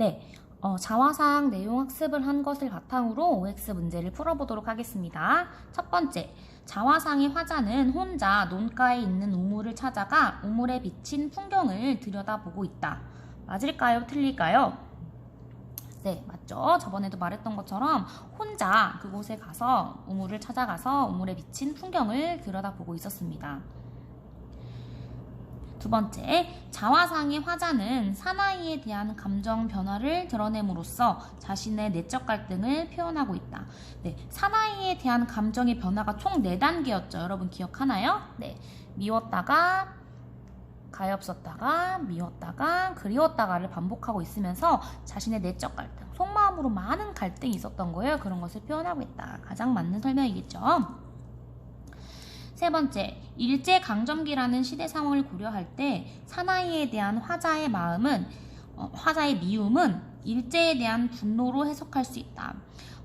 네, 자화상 내용 학습을 한 것을 바탕으로 OX 문제를 풀어보도록 하겠습니다. 첫 번째, 자화상의 화자는 혼자 논가에 있는 우물을 찾아가 우물에 비친 풍경을 들여다보고 있다. 맞을까요? 틀릴까요? 네, 맞죠? 저번에도 말했던 것처럼 혼자 그곳에 가서 우물을 찾아가서 우물에 비친 풍경을 들여다보고 있었습니다. 두 번째, 자화상의 화자는 사나이에 대한 감정 변화를 드러냄으로써 자신의 내적 갈등을 표현하고 있다. 네, 사나이에 대한 감정의 변화가 총 4단계였죠. 여러분 기억하나요? 네, 미웠다가 가엾었다가 미웠다가 그리웠다가를 반복하고 있으면서 자신의 내적 갈등, 속마음으로 많은 갈등이 있었던 거예요. 그런 것을 표현하고 있다. 가장 맞는 설명이겠죠. 세 번째, 일제강점기라는 시대 상황을 고려할 때 사나이에 대한 화자의 미움은 일제에 대한 분노로 해석할 수 있다.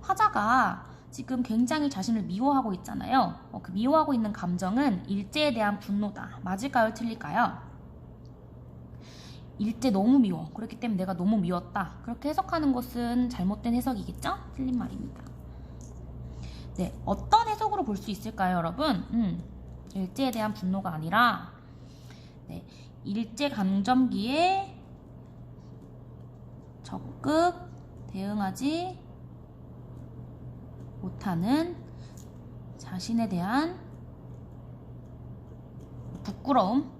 화자가 지금 굉장히 자신을 미워하고 있잖아요. 그 미워하고 있는 감정은 일제에 대한 분노다. 맞을까요? 틀릴까요? 일제 너무 미워. 그렇기 때문에 내가 너무 미웠다. 그렇게 해석하는 것은 잘못된 해석이겠죠? 틀린 말입니다. 네, 어떤 해석으로 볼 수 있을까요, 여러분? 일제에 대한 분노가 아니라 일제강점기에 적극 대응하지 못하는 자신에 대한 부끄러움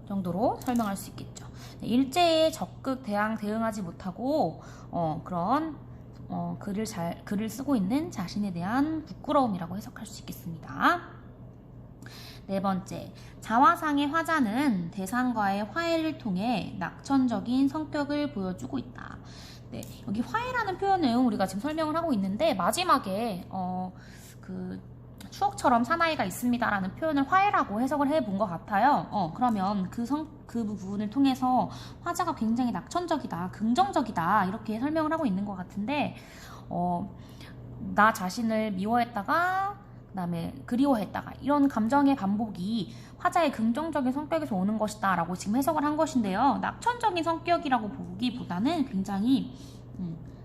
정도로 설명할 수 있겠죠. 일제에 적극 대응하지 못하고 글을 쓰고 있는 자신에 대한 부끄러움이라고 해석할 수 있겠습니다. 네 번째, 자화상의 화자는 대상과의 화해를 통해 낙천적인 성격을 보여주고 있다. 네, 여기 화해라는 표현은 우리가 지금 설명을 하고 있는데 마지막에 추억처럼 사나이가 있습니다라는 표현을 화해라고 해석을 해본 것 같아요. 그러면 그 부분을 통해서 화자가 굉장히 낙천적이다, 긍정적이다 이렇게 설명을 하고 있는 것 같은데 나 자신을 미워했다가 그다음에 그리워했다가 이런 감정의 반복이 화자의 긍정적인 성격에서 오는 것이다 라고 지금 해석을 한 것인데요. 낙천적인 성격이라고 보기보다는 굉장히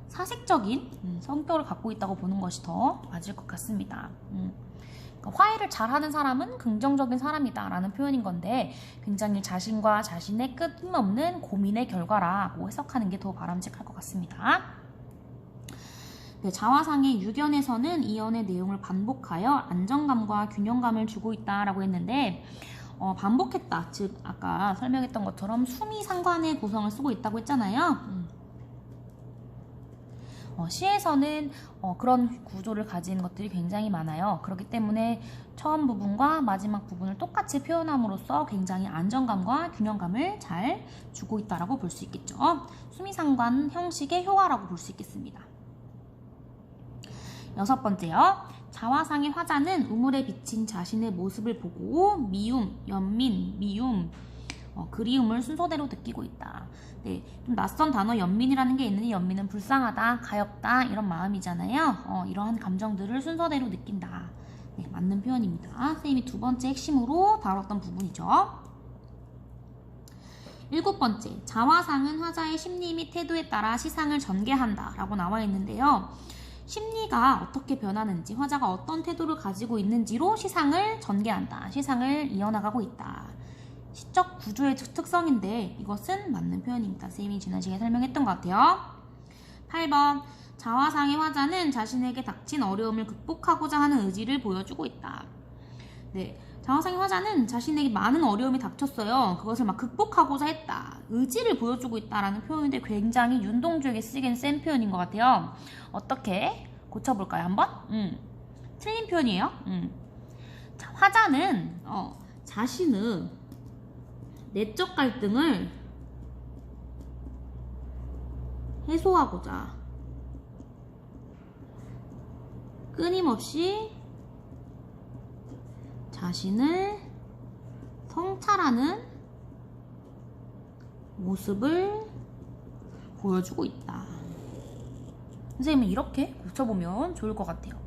사색적인 성격을 갖고 있다고 보는 것이 더 맞을 것 같습니다. 그러니까 화해를 잘하는 사람은 긍정적인 사람이다 라는 표현인 건데 굉장히 자신과 자신의 끝없는 고민의 결과라고 해석하는 게 더 바람직할 것 같습니다. 네, 자화상의 6연에서는 이 연의 내용을 반복하여 안정감과 균형감을 주고 있다라고 했는데 반복했다, 즉 아까 설명했던 것처럼 수미상관의 구성을 쓰고 있다고 했잖아요. 시에서는 그런 구조를 가진 것들이 굉장히 많아요. 그렇기 때문에 처음 부분과 마지막 부분을 똑같이 표현함으로써 굉장히 안정감과 균형감을 잘 주고 있다라고 볼 수 있겠죠. 수미상관 형식의 효과라고 볼 수 있겠습니다. 여섯 번째요. 자화상의 화자는 우물에 비친 자신의 모습을 보고 미움, 연민, 미움, 그리움을 순서대로 느끼고 있다. 네, 좀 낯선 단어 연민이라는 게 있는데 연민은 불쌍하다, 가엾다 이런 마음이잖아요. 이러한 감정들을 순서대로 느낀다. 네, 맞는 표현입니다. 선생님이 두 번째 핵심으로 다뤘던 부분이죠. 일곱 번째, 자화상은 화자의 심리 및 태도에 따라 시상을 전개한다 라고 나와 있는데요. 심리가 어떻게 변하는지, 화자가 어떤 태도를 가지고 있는지로 시상을 전개한다. 시상을 이어나가고 있다. 시적 구조의 특성인데 이것은 맞는 표현입니다. 선생님이 지난 시간에 설명했던 것 같아요. 8번, 자화상의 화자는 자신에게 닥친 어려움을 극복하고자 하는 의지를 보여주고 있다. 네, 자화상의 화자는 자신에게 많은 어려움이 닥쳤어요. 그것을 막 극복하고자 했다. 의지를 보여주고 있다라는 표현인데 굉장히 윤동주에게 쓰기엔 센 표현인 것 같아요. 어떻게 고쳐볼까요? 한번? 틀린 표현이에요. 자, 화자는 자신의 내적 갈등을 해소하고자 끊임없이 자신을 성찰하는 모습을 보여주고 있다. 선생님은 이렇게 고쳐보면 좋을 것 같아요.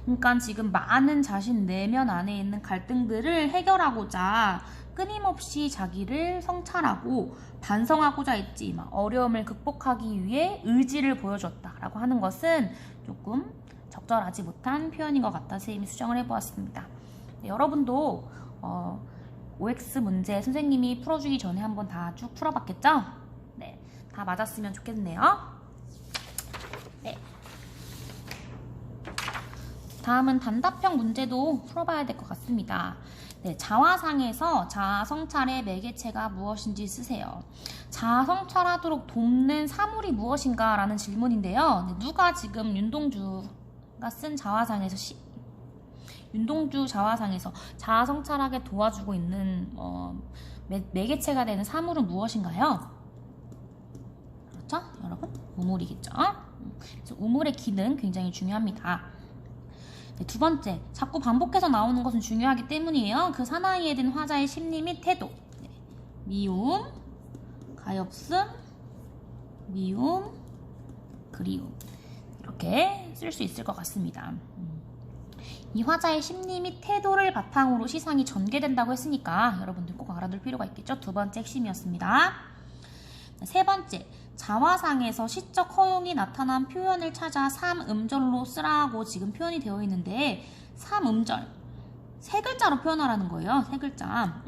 그러니까 지금 많은 자신 내면 안에 있는 갈등들을 해결하고자 끊임없이 자기를 성찰하고 반성하고자 했지, 막 어려움을 극복하기 위해 의지를 보여줬다라고 하는 것은 조금 적절하지 못한 표현인 것 같아 선생님이 수정을 해보았습니다. 네, 여러분도 OX 문제 선생님이 풀어주기 전에 한번 다 쭉 풀어봤겠죠? 네, 다 맞았으면 좋겠네요. 네. 다음은 단답형 문제도 풀어봐야 될 것 같습니다. 네, 자화상에서 자아 성찰의 매개체가 무엇인지 쓰세요. 자아 성찰하도록 돕는 사물이 무엇인가 라는 질문인데요. 네, 누가 지금 윤동주가 쓴 자화상에서 윤동주 자화상에서 자아 성찰하게 도와주고 있는 매개체가 되는 사물은 무엇인가요? 그렇죠? 여러분? 우물이겠죠? 그래서 우물의 기능 굉장히 중요합니다. 네, 두 번째, 자꾸 반복해서 나오는 것은 중요하기 때문이에요. 그 사나이에 든 화자의 심리 및 태도. 네, 미움, 가엾음, 미움, 그리움. 이렇게 쓸 수 있을 것 같습니다. 이 화자의 심리 및 태도를 바탕으로 시상이 전개된다고 했으니까 여러분들 꼭 알아둘 필요가 있겠죠? 두 번째 핵심이었습니다. 세 번째, 자화상에서 시적 허용이 나타난 표현을 찾아 3음절로 쓰라고 지금 표현이 되어 있는데 3음절, 세 글자로 표현하라는 거예요. 세 글자.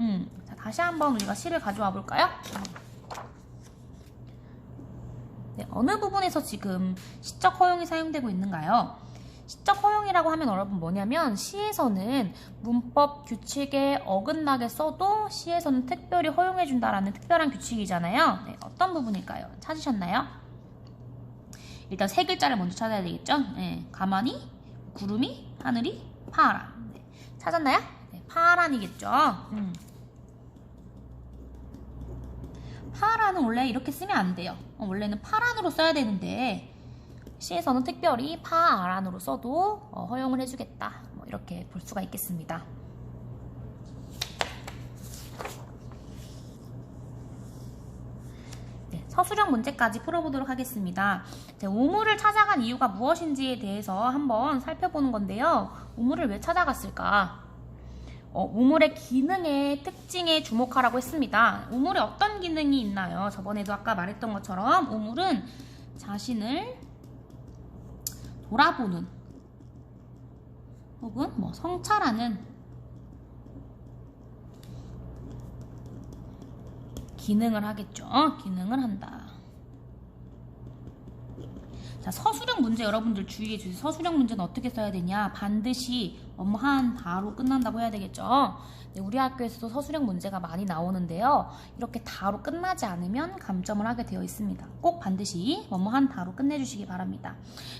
자, 다시 한번 우리가 시를 가져와 볼까요? 네, 어느 부분에서 지금 시적 허용이 사용되고 있는가요? 시적 허용이라고 하면 여러분 뭐냐면 시에서는 문법 규칙에 어긋나게 써도 시에서는 특별히 허용해준다라는 특별한 규칙이잖아요. 네, 어떤 부분일까요? 찾으셨나요? 일단 세 글자를 먼저 찾아야 되겠죠? 네, 가만히, 구름이, 하늘이, 파란. 네, 찾았나요? 네, 파란이겠죠? 파란은 원래 이렇게 쓰면 안 돼요. 원래는 파란으로 써야 되는데 시에서는 특별히 파란으로 써도 허용을 해주겠다. 이렇게 볼 수가 있겠습니다. 네, 서술형 문제까지 풀어보도록 하겠습니다. 우물을 찾아간 이유가 무엇인지에 대해서 한번 살펴보는 건데요. 우물을 왜 찾아갔을까? 우물의 기능의 특징에 주목하라고 했습니다. 우물에 어떤 기능이 있나요? 저번에도 아까 말했던 것처럼 우물은 자신을 돌아보는 혹은 성찰하는 기능을 하겠죠. 기능을 한다. 자, 서술형 문제 여러분들 주의해 주세요. 서술형 문제는 어떻게 써야 되냐? 반드시 한 다로 끝난다고 해야 되겠죠. 네, 우리 학교에서도 서술형 문제가 많이 나오는데요. 이렇게 다로 끝나지 않으면 감점을 하게 되어 있습니다. 꼭 반드시 한 다로 끝내주시기 바랍니다.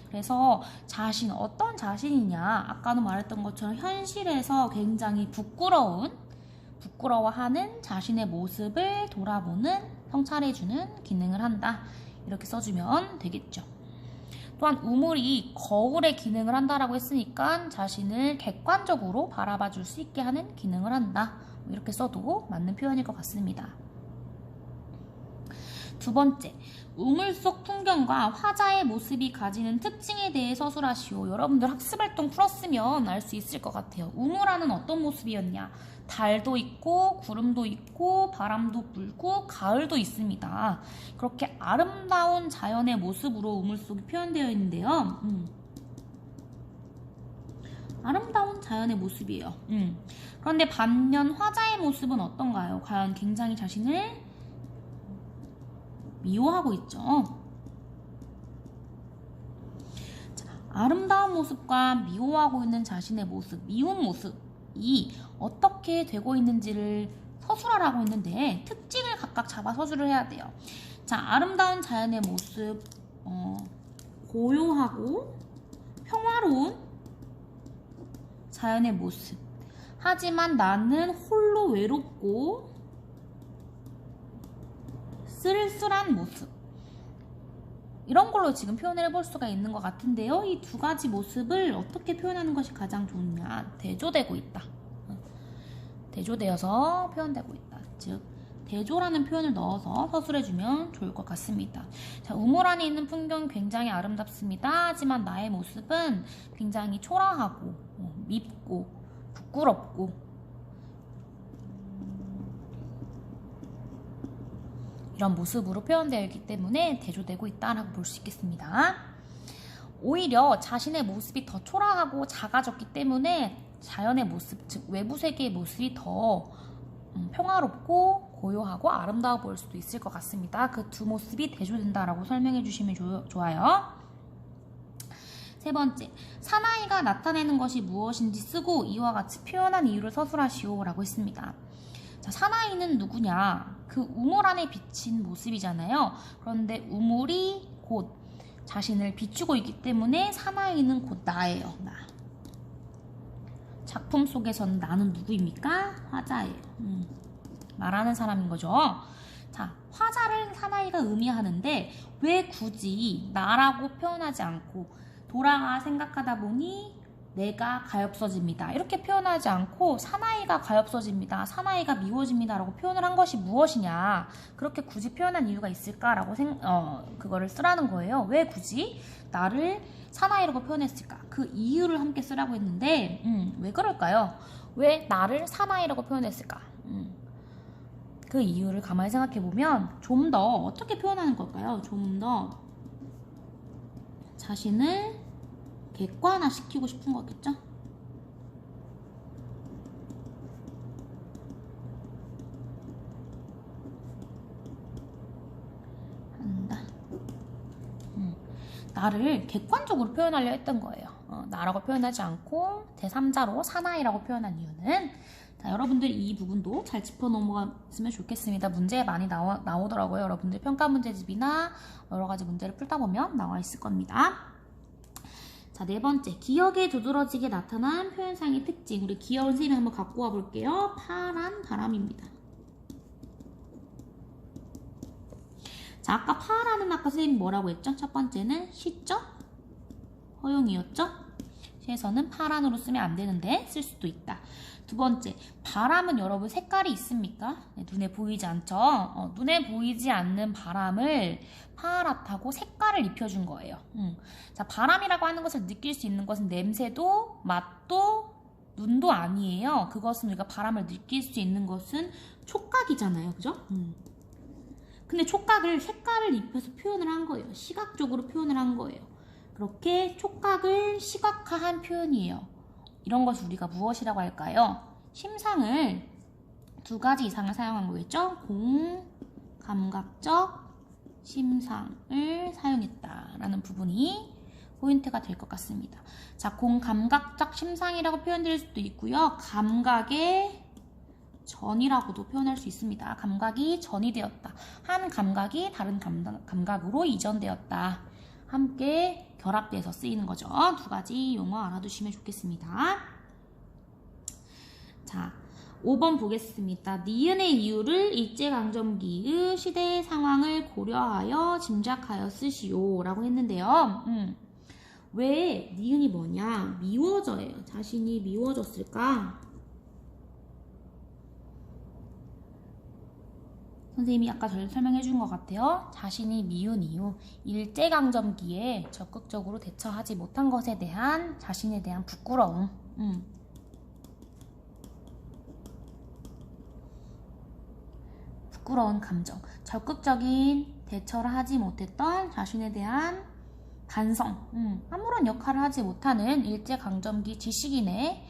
그래서 자신, 어떤 자신이냐? 아까도 말했던 것처럼 현실에서 굉장히 부끄러워하는 자신의 모습을 돌아보는, 성찰해주는 기능을 한다. 이렇게 써주면 되겠죠. 또한 우물이 거울의 기능을 한다라고 했으니까 자신을 객관적으로 바라봐 줄 수 있게 하는 기능을 한다. 이렇게 써도 맞는 표현일 것 같습니다. 두 번째, 우물 속 풍경과 화자의 모습이 가지는 특징에 대해 서술하시오. 여러분들 학습활동 풀었으면 알 수 있을 것 같아요. 우물 안은 어떤 모습이었냐? 달도 있고 구름도 있고 바람도 불고 가을도 있습니다. 그렇게 아름다운 자연의 모습으로 우물 속이 표현되어 있는데요. 아름다운 자연의 모습이에요. 그런데 반면 화자의 모습은 어떤가요? 과연 굉장히 자신을 미워하고 있죠. 자, 아름다운 모습과 미워하고 있는 자신의 모습, 미운 모습이 어떻게 되고 있는지를 서술하라고 했는데 특징을 각각 잡아 서술을 해야 돼요. 자, 아름다운 자연의 모습, 고요하고 평화로운 자연의 모습. 하지만 나는 홀로 외롭고 쓸쓸한 모습. 이런 걸로 지금 표현을 해볼 수가 있는 것 같은데요. 이 두 가지 모습을 어떻게 표현하는 것이 가장 좋냐? 대조되고 있다. 대조되어서 표현되고 있다. 즉, 대조라는 표현을 넣어서 서술해주면 좋을 것 같습니다. 자, 우물 안에 있는 풍경이 굉장히 아름답습니다. 하지만 나의 모습은 굉장히 초라하고 밉고 부끄럽고 이런 모습으로 표현되어 있기 때문에 대조되고 있다라고 볼 수 있겠습니다. 오히려 자신의 모습이 더 초라하고 작아졌기 때문에 자연의 모습, 즉 외부 세계의 모습이 더 평화롭고 고요하고 아름다워 보일 수도 있을 것 같습니다. 그 두 모습이 대조된다라고 설명해 주시면 좋아요. 세 번째, 사나이가 나타내는 것이 무엇인지 쓰고 이와 같이 표현한 이유를 서술하시오 라고 했습니다. 자, 사나이는 누구냐? 그 우물 안에 비친 모습이잖아요. 그런데 우물이 곧 자신을 비추고 있기 때문에 사나이는 곧 나예요. 나. 작품 속에서는 나는 누구입니까? 화자예요. 말하는 사람인 거죠. 자, 화자를 사나이가 의미하는데 왜 굳이 나라고 표현하지 않고 돌아가 생각하다 보니 내가 가엾어집니다. 이렇게 표현하지 않고 사나이가 가엾어집니다. 사나이가 미워집니다. 라고 표현을 한 것이 무엇이냐. 그렇게 굳이 표현한 이유가 있을까라고 그거를 쓰라는 거예요. 왜 굳이 나를 사나이라고 표현했을까? 그 이유를 함께 쓰라고 했는데 왜 그럴까요? 왜 나를 사나이라고 표현했을까? 그 이유를 가만히 생각해보면 좀 더 어떻게 표현하는 걸까요? 좀 더 자신을 객관화시키고 싶은 거겠죠? 한다. 나를 객관적으로 표현하려 했던 거예요. 나라고 표현하지 않고 제3자로 사나이라고 표현한 이유는 자, 여러분들 이 부분도 잘 짚어 넘어갔으면 좋겠습니다. 문제에 많이 나오더라고요. 여러분들 평가 문제집이나 여러 가지 문제를 풀다 보면 나와 있을 겁니다. 자, 네 번째, 기억에 두드러지게 나타난 표현상의 특징. 우리 귀여운 선생님이 한번 갖고 와 볼게요. 파란 바람입니다. 자, 아까 파라는 아까 선생님이 뭐라고 했죠? 첫 번째는 시적 허용이었죠? 시에서는 파란으로 쓰면 안 되는데 쓸 수도 있다. 두 번째, 바람은 여러분 색깔이 있습니까? 네, 눈에 보이지 않죠? 눈에 보이지 않는 바람을 파랗다고 색깔을 입혀준 거예요. 자, 바람이라고 하는 것을 느낄 수 있는 것은 냄새도 맛도 눈도 아니에요. 그것은 우리가 바람을 느낄 수 있는 것은 촉각이잖아요. 그죠? 근데 촉각을 색깔을 입혀서 표현을 한 거예요. 시각적으로 표현을 한 거예요. 그렇게 촉각을 시각화한 표현이에요. 이런 것을 우리가 무엇이라고 할까요? 심상을 두 가지 이상을 사용한 거겠죠? 공감각적 심상을 사용했다라는 부분이 포인트가 될 것 같습니다. 자, 공감각적 심상이라고 표현될 수도 있고요. 감각의 전이라고도 표현할 수 있습니다. 감각이 전이 되었다. 한 감각이 다른 감각으로 이전되었다. 함께 결합돼서 쓰이는 거죠. 두 가지 용어 알아두시면 좋겠습니다. 자, 5번 보겠습니다. 니은의 이유를 일제강점기의 시대의 상황을 고려하여 짐작하여 쓰시오 라고 했는데요. 왜 니은이 뭐냐? 미워져요. 자신이 미워졌을까? 선생님이 아까 잘 설명해 준 것 같아요. 자신이 미운 이유, 일제강점기에 적극적으로 대처하지 못한 것에 대한 자신에 대한 부끄러움. 부끄러운 감정. 적극적인 대처를 하지 못했던 자신에 대한 반성. 아무런 역할을 하지 못하는 일제강점기 지식인의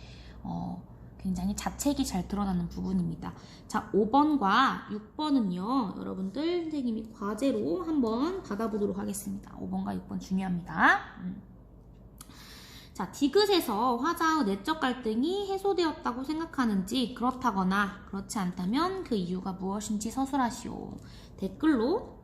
굉장히 자책이 잘 드러나는 부분입니다. 자, 5번과 6번은요. 여러분들 선생님이 과제로 한번 받아보도록 하겠습니다. 5번과 6번 중요합니다. 자, 디귿에서 화자의 내적 갈등이 해소되었다고 생각하는지 그렇다거나 그렇지 않다면 그 이유가 무엇인지 서술하시오. 댓글로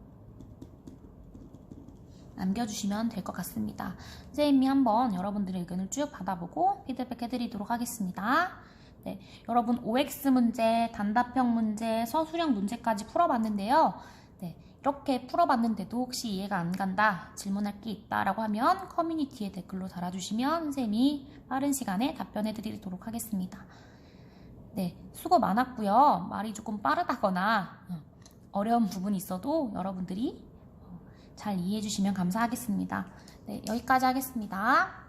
남겨주시면 될 것 같습니다. 선생님이 한번 여러분들의 의견을 쭉 받아보고 피드백 해드리도록 하겠습니다. 네, 여러분 OX 문제, 단답형 문제, 서술형 문제까지 풀어봤는데요. 네, 이렇게 풀어봤는데도 혹시 이해가 안 간다, 질문할 게 있다라고 하면 커뮤니티에 댓글로 달아주시면 선생님이 빠른 시간에 답변해 드리도록 하겠습니다. 네, 수고 많았고요. 말이 조금 빠르다거나 어려운 부분이 있어도 여러분들이 잘 이해해 주시면 감사하겠습니다. 네, 여기까지 하겠습니다.